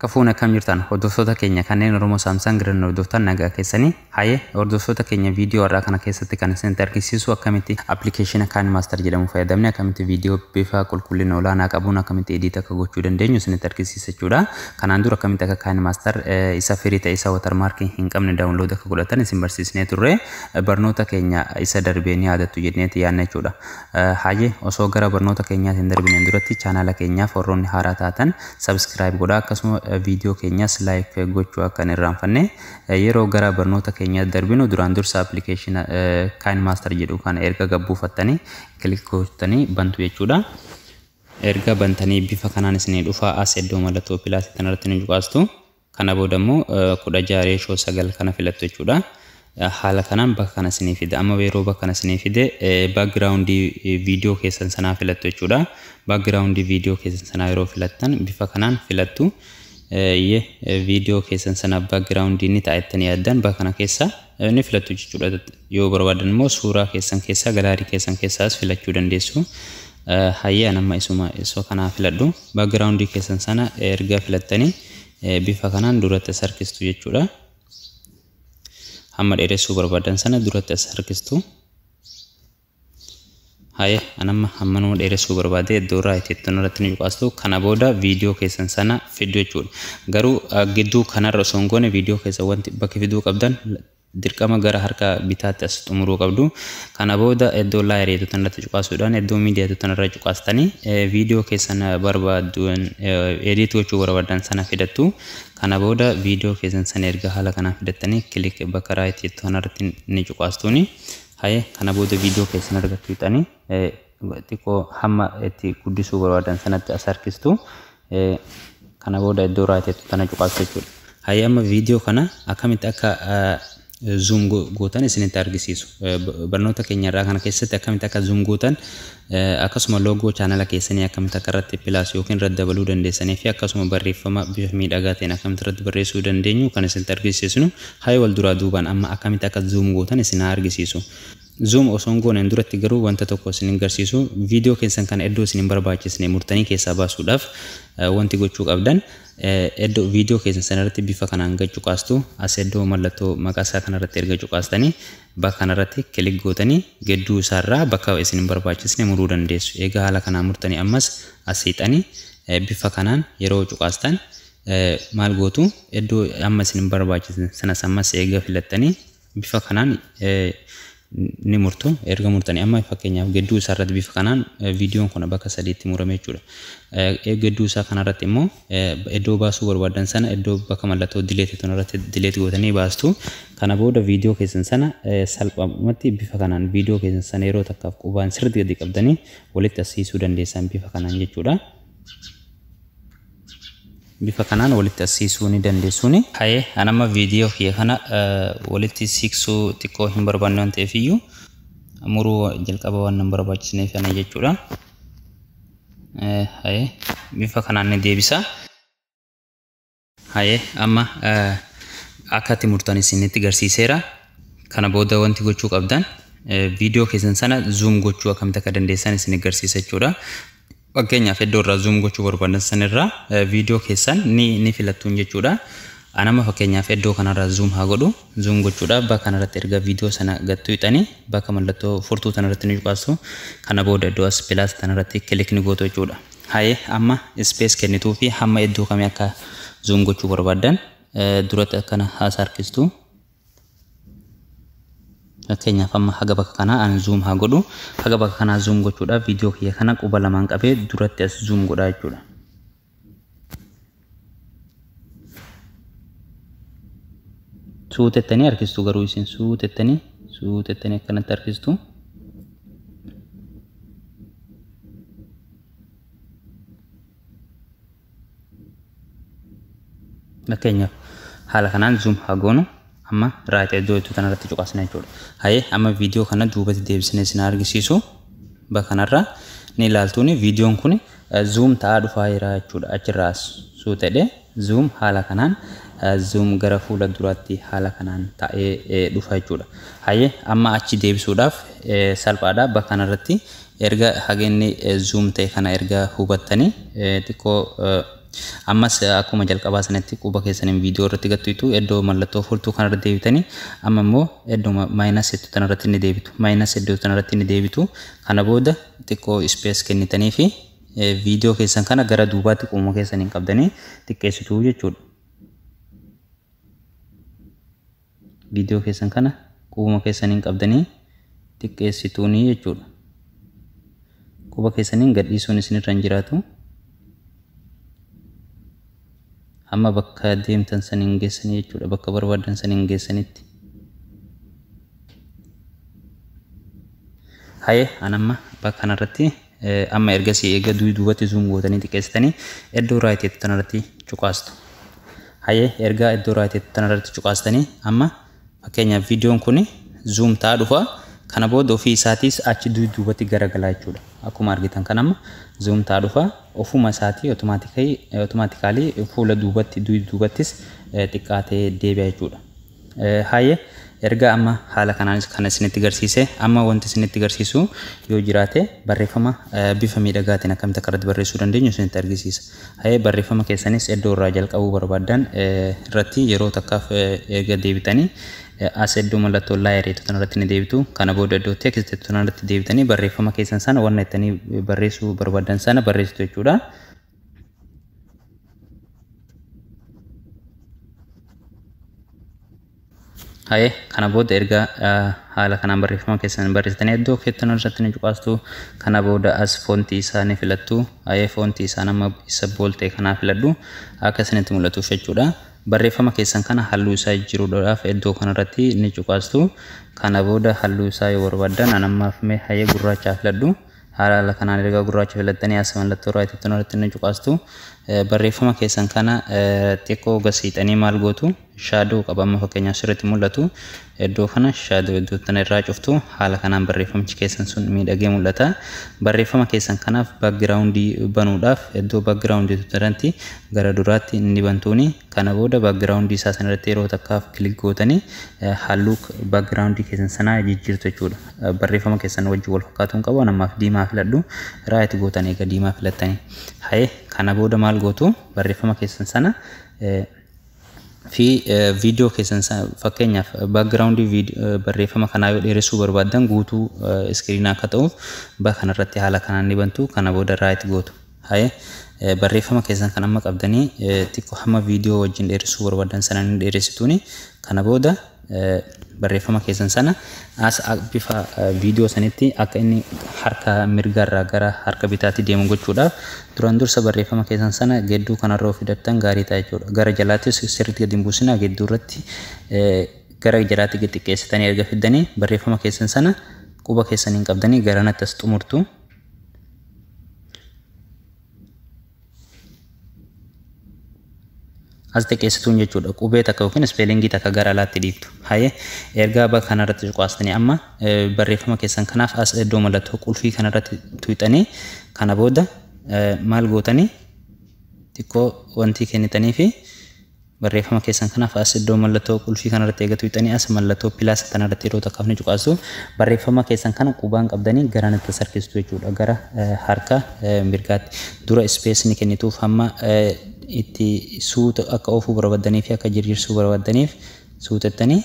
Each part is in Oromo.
Kafuuna kam jirtan hordoftoota keenya kanneen Oromoo Samsung irraa hordoftan nagaa keessanii haye hordoftoota keenya viidiyoo irraa kana keessatti kan isin agarsiisu akkamitti application KineMaster jedhamu fayyadamne akkamitti viidiyoo bifa qulqullina olaanaa qabuun akkamitti edit akka gochuu dandeenyu isin agarsiisa jechuudha. Kanaan dura akkamitti akka KineMaster isa free ta'e isa watermarking hin qabne download akka godhatan isin barsiisnee turre barnoota keenya isa darbeen yaadattu jedneeti yaadna jechuudha. Haye osoo gara barnoota keenyaatiin darbineen duratti chaanaala keenyaaf warroonni haaraa taatan subscribe godhaa akkasuma video keenyas like gochuu akka hin irraanfanne yeroo gara barnoota keenya darbinu duraan dursa application KineMaster jedhu kan erga gabbuufattanii click gootanii bantu jechuudha. Erga bantanii bifa kanaan isin dhufa as iddoo mallattoo pilaas tanarratti ni juqaastu. Kana booda immoo 16:9 kana filattu jechuudha. Haala kanaan bakka kana isin fide amma yeroo bakka kana isin fide background video keessan sanaa filattu jechuudha. Background video keessan sanaa yeroo filattan bifa kanaan filattu. Video keessan sana background inni ta'ettanii yaaddan bakka kana keessa ni filattu jechuudha. Yoo barbaadan immoo suuraa keessan keessa galaarii keessan keessaas filachuu dandeessu. Hayyee anamma isuma kana filadhu. Background keessan sana erga filattanii bifa kanaan duratti sarkistu jechuudha. Hamma dheeressuu barbaadan sana duratti sarkistu. Haye anamma hammanuma dheeressuu barbaade iddoo irratti irratti ni juqaastu. Kana booda viidiyoo keessan sana fiduu jechuudha. Garuu gidduu kanarra osoo hin goone viidiyoo keessa wanti bakka fiduu qabdan dirqama gara harka bitaatti as xumuruu qabdu. Kana booda iddoo laayireetu tanarratti juqaasuudhaan iddoo miidiyaatu tanarra juqaastanii viidiyoo keessan barbaaddu edit gochuu barbaadan sana fidattu. Kana booda viidiyoo keessan sana erga haala kanaan fidattanii click bakka raayit tanarratti ni juqaastuuni. Haye kana booda viidiyoo keessan argattu itanii xiqqoo hamma itti guddisuu barbaadan sanatti as harkistu. Kana booda iddoo raayit tana juqaastu jechuudha. Haye amma viidiyoo kana akkamitti akka zoom gootan isinitti argisiisu. Barnoota keenya irraa kana keessatti akkamitti akka zoom gootan akkasuma loogoo chaanala keessanii akkamitti akka irratti pilaas yookiin irratti dabaluu dandeessanii fi akkasuma barreeffama bifa miidhagaa ta'een akkamitti irratti barreessuu dandeenyu kan isinitti argisiisnu. Haye wal duraa duubaan amma akkamitti akka zoom gootan isin argisiisu. Zoom osoo hin gooneen duratti garuu wanta tokko isin agarsiisu viidiyoo keessan kana iddoo isin barbaachisne murtanii keessaa baasuudhaaf wanti gochuu qabdan iddoo viidiyoo keessan sanarratti bifa kanaan juqaastu as iddoo mallattoo maqaa isaa kanarratti erga juqaastanii bakka kanarratti kilik gootanii gidduu isaarraa bakka isin barbaachisne muruu dandeessu. Egaa haala kanaan murtanii ammas as hiixanii bifa kanaan yeroo juqaastan maal gootu iddoo amma isin barbaachisne sanas ammas eega filattanii bifa kanaan ni murtu. Erga murtanii amma fakkeenyaaf gidduu isaarratti bifa kanaan viidiyoon kun bakka 3tti murame jechuudha. Gidduu isaa kanarratti immoo iddoo baasuu barbaadan sana iddoo bakka mallattoo delete tunarratti delete gootanii baastu. Kana booda viidiyoo keessan sana salphumatti bifa kanaan viidiyoo keessan sana yeroo takkaaf qubaan sirriitti gadi qabdanii walitti asiisuu dandeessan bifa kanaan jechuudha. Bifa kanaan walitti asiisuu ni dandeessuuni. Haye anamma viidiyoo kiyya kana walitti siiqsuu xiqqoo hin barbaanne waan ta'eef iyyuu muruu jalqaba waan hin barbaachisneef ana jechuudha. Haye bifa kanaan ni deebisa. Haye amma akkatti murtan isinitti agarsiiseera. Kana booda wanti gochuu qabdan viidiyoo keessan sana zoom gochuu akkamitti akka dandeessan isin agarsiisa jechuudha. Fakkeenyaaf iddoo irraa zoom gochuu barbaadan sanirraa viidiyoo keessan ni filattuun jechuudha. Anama fakkeenyaaf iddoo kanarraa zoom haa godhu. Zoom gochuudhaaf bakka kanarratti erga viidiyoo sana gattuu hixanii bakka mallattoo furtuu tanarratti ni juqaastu. Kana booda iddoo as pilaas tanarratti kilik ni gootu jechuudha. Haye amma space kennituu fi hamma iddoo kamii akka zoom gochuu barbaadan duratti akkana haas harkistu. Fakkeenyaaf amma haga bakka kanaa an zoom haa godhu. Haga bakka kanaa zoom gochuudhaaf viidiyoo kiyya kana quba lamaan qabee duratti as zoom godhaa jechuudha. Suutettanii harkistu garuu isin suutettanii akkanatti harkistu. Fakkeenyaaf haala kanaan zoom haa goonu. Amma raayit iddoo itti tanarratti juqaasna jechuudha. Haye amma viidiyoo kana duubatti deebisnee isin argisiisu. Bakka kanarraa ni ilaaltuuni viidiyoon kun zoom ta'aa dhufaa jira jechuudha. Achirraas suutedhe zoom haala kanaan zoom gara fuula duraatti haala kanaan ta'ee dhufa jechuudha. Haye amma achi deebisuudhaaf salphaadha. Bakka kanarratti erga hagenni zoom ta'e kana erga hubattanii xiqqoo ammas akkuma jalqabaa sanatti quba keessaniin viidiyoo irratti gattuitu iddoo mallattoo furtuu kanarra deebitanii amma immoo iddoo maayinasi jettu tanarratti ni deebitu maayinasi iddoo tanarratti ni deebitu kana booda xiqqoo space kennitanii fi viidiyoo keessan kana gara duubaatti quba keessaniin qabdanii xiqqeessitu jechuudha. Viidiyoo keessan kana quba keessaniin qabdanii xiqqeessituuni jechuudha. Quba keessaniin gadhiisuun isinirra hin jiraatu. Amma bakka deemtan saniin geessanii jechuudha. Bakka barbaadan saniin geessanitti. Haye anamma bakka kanarratti amma ergasii eega duubatti zoom gootanii xiqqeessitanii iddoo raayiteetti tanarratti cuqaastu. Haye erga iddoo raayiteetti tanarratti cuqaastanii amma fakkeenyaaf viidiyoon kun zoom ta'aa dhufa. Kana booda ofii isaatis achi duubatti garagalaa jechuudha. Akkuma argitan kan amma zoom ta'aa dhufa. Ofuma isaatii automaatikaalii fuula duubattis xiqqaatee deebi'a jechuudha. Haye erga amma haala kanaanis kan isinitti agarsiise amma wanti isinitti agarsiisu yoo jiraate barreeffama bifa miidhagaatiin akkamitti akka irratti barreessuu dandeenyu isinitti agarsiisa. Haye barreeffama keessanis iddoo irraa jalqabuu barbaadan irratti yeroo takkaaf erga deebitanii as iddoo mallattoo laayerii tanarratti ni deebitu. Kana booda iddoo teekst tanarratti deebitanii barreeffama keessan sana waan ittanii barreessuu barbaadan sana barreessitu jechuudha. Haye kana booda erga haala kanaan barreeffama keessan barreessitanii iddoo tanarratti ni cuqaastu. Kana booda as foontii isaa ni filattu. Haye foontii isaa nama isa booltee kanaa filadhu akka isinitti mul'atuuf jechuudha. Barreeffama keessan kana halluu isaa jijjiiruudhaaf iddoo kanarratti ni cuqaastu. Kana booda halluu isaa yoo barbaadan anammaaf mee haye gurraacha filadhu. Haala kanaan erga gurraacha filattanii as mallattoo raayiteetti tanarratti ni cuqaastu. Barreeffama keessan kana xiqqoo gasiixanii maal gootu shaadoo qabama fakkeenyaaf sirriitti mul'atu iddoo kana shaadoo iddoo tana irraa cuftu haala kanaan barreeffamichi keessan sun miidhagee mul'ata. Barreeffama keessan kanaaf baakgiraawundii banuudhaaf iddoo baakgiraawundii tanatti gara duraatti ni bantuuni. Kana booda baakgiraawundii isaa sanarratti yeroo takkaaf kilik gootanii halluu baakgiraawundii keessan sanaa jijjiirtu jechuudha. Barreeffama keessan wajjin wal fakkaatu hin qabu. Anammaaf diimaa filadhu. Raayit gootan eega diimaa filattanii. Haye kana booda maal gootu barreeffama keessan sana fi viidiyoo keessan fakkeenyaaf baakgiraawundii barreeffama kanaa yoo dheeressuu barbaadan guutuu iskiriinaa akka ta'uuf bakka kanarratti haala kanaan ni bantu. Kana booda raayit gootu. Haye barreeffama keessan kan amma qabdanii xiqqoo hamma viidiyoo wajjin dheeressuu barbaadan sana ni dheeressituuni. Kana booda barreeffama keessan sana as bifa viidiyoo sanitti akka inni harka mirgaarraa gara harka bitaatti deemu gochuudhaaf duraan dursa barreeffama keessan sana gidduu kanarra fidattan gaarii ta'a jechuudha. Gara jalaattis sirriitti gadi hin buusina. Gidduu irratti gara jalaatti gadi xiqqeessitanii erga fiddanii barreeffama keessan sana quba keessaniin qabdanii garanatti as xumurtu. As xiqqeessituun jechuudha. Qubee takka yookiin ispeelingii takka gara alaatti dhiiftu. Haye erga bakka kanarratti cuqaastanii amma barreeffama keessan kanaaf as iddoo mallattoo qulfii kanarratti tuuxanii kana booda maal gootanii xiqqoo wantii kennitanii fi barreeffama keessan kanaaf as iddoo mallattoo qulfii kanarratti eega tuuxanii as mallattoo pilaasa kanarratti yeroo takkaaf ni cuqaastu. Barreeffama keessan kana qubaan qabdanii garanatti sarkistu jechuudha. Gara harka mirgaatti dura ispeesni kennituuf hamma itti suuta akka oofuu barbaadanii fi akka jijjiirsuu barbaadaniif suutattanii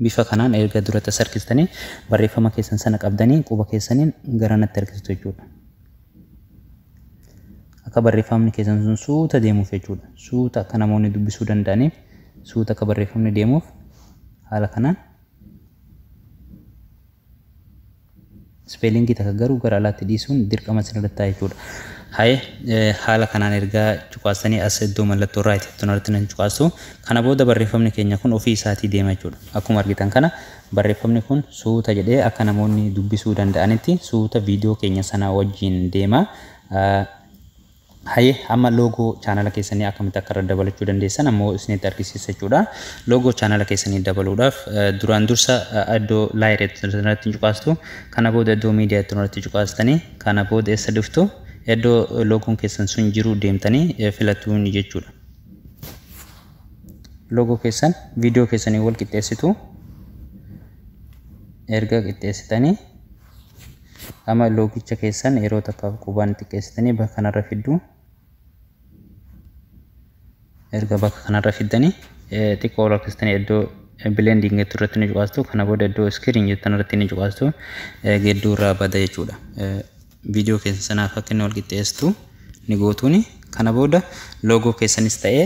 bifa kanaan erga duratti sarkistanii barreeffama keessan sana qabdanii quba keessaniin garanatti harkistu jechuudha. Akka barreeffamni keessan sun suuta deemuuf jechuudha. Suuta akka namoonni dubbisuu danda'aniif suuta akka barreeffamni deemuuf haala kanaan ispeelingii takka garuu gara alaatti dhiisuun dirqama sanarratti ta'a jechuudha. Haye haala kanaan erga cuqaastanii as iddoo mallattoo raayiteetti tanarratti nan cuqaastu. Kana booda barreeffamni keenya kun ofii isaatii deema jechuudha. Akkuma argitan kana barreeffamni kun suuta jedhee akka namoonni dubbisuu danda'anitti suuta viidiyoo keenya sana wajjin deema. Haye amma loogoo chaanala keessanii akkamitti akka irra dabalachuu dandeessan ammoo isinitti argisiisa jechuudha. Loogoo chaanala keessanii dabaluudhaaf duraan dursa iddoo laayerii tanarratti cuqaastu. Kana booda iddoo miidiyaa tanarratti cuqaastanii kana booda eessa dhuftu iddoo loogoon keessan sun jiru deemtanii filatuun jechuudha. Loogoo keessan viidiyoo keessanii wal qixxeessitu. Erga qixxeessitanii amma loogicha keessan yeroo takkaaf qubaan xiqqeessitanii bakka kanarra fiddu. erga bakka kanarra fiddanii xiqqoo lakkistanii iddoo blending irratti ni cuqaastu kana booda iddoo screen jettan irratti ni cuqaastu gidduu irraa bada jechuudha video keessa sanaaf akka inni wal qixxeessitu ni gootuuni kana booda logo keessanis ta'ee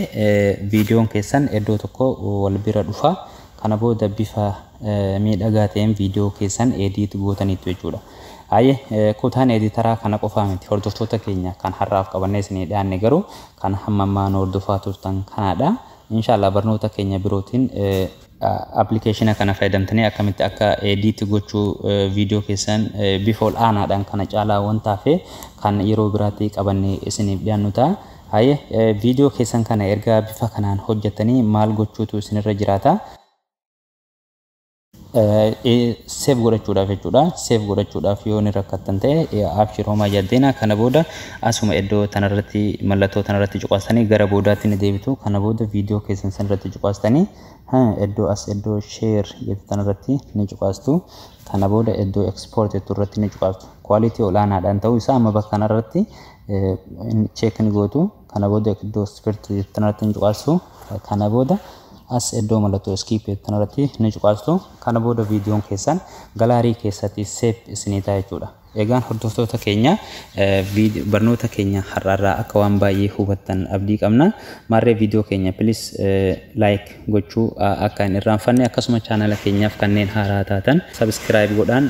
videoon keessan iddoo tokko wal bira dhufa kana booda bifa miidhagaa ta'een video keessan edit gootaniitu jechuudha kutaan editaraa kana qofaa miti hordoftoota keenya kan har'aaf qabannee isinii dhiyaanne garuu kan hammammaan hordofaa turtan kanaadha inshallah barnoota keenya birootiin application kana fayyadamtanii akkamitti akka edit gochuu video keessan bifa ol aanaadhaan kana caalaa wanta hafe kan yeroo biraatti qabannee isiniif dhiyaannu ta'a video keessan kana erga bifa kanaan hojjettanii maal gochuutu isinirra jiraata save godhachuudhaaf jechuudha save godhachuudhaaf yoo ni rakkattan ta'e abshiroomaa jaddeena kana booda asuma iddoo tanarratti mallattoo tanarratti cuqaastanii gara boodaatti ni deebitu kana booda video keessan sanirratti cuqaastanii iddoo as iddoo share jettu tanarratti ni cuqaastu kana booda iddoo export jettu irratti ni cuqaastu quality olaanaadhaan ta'uu isaa amma bakka kanarratti check ni gootu kana booda iddoo spirit jettu tanarratti ni cuqaastu kana booda as iddoo mallattoo skip tanarratti ni cuqaastu kana booda videoon keessan galaarii keessatti save isinii ta'a jechuudha egaan hordoftoota keenya barnoota keenya har'aarraa akka waan baay'ee hubattan abdii qabna marree video keenya please like gochuu akka hin irraanfanne akkasuma channel keenyaaf kanneen haaraa taatan subscribe godhaan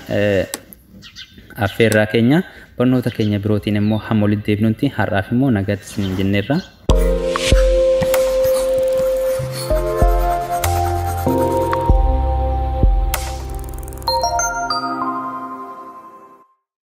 affeerraa keenya barnoota keenya birootiin immoo hamma walitti deebinutti har'aaf immoo nagaatti isiniin jenneerra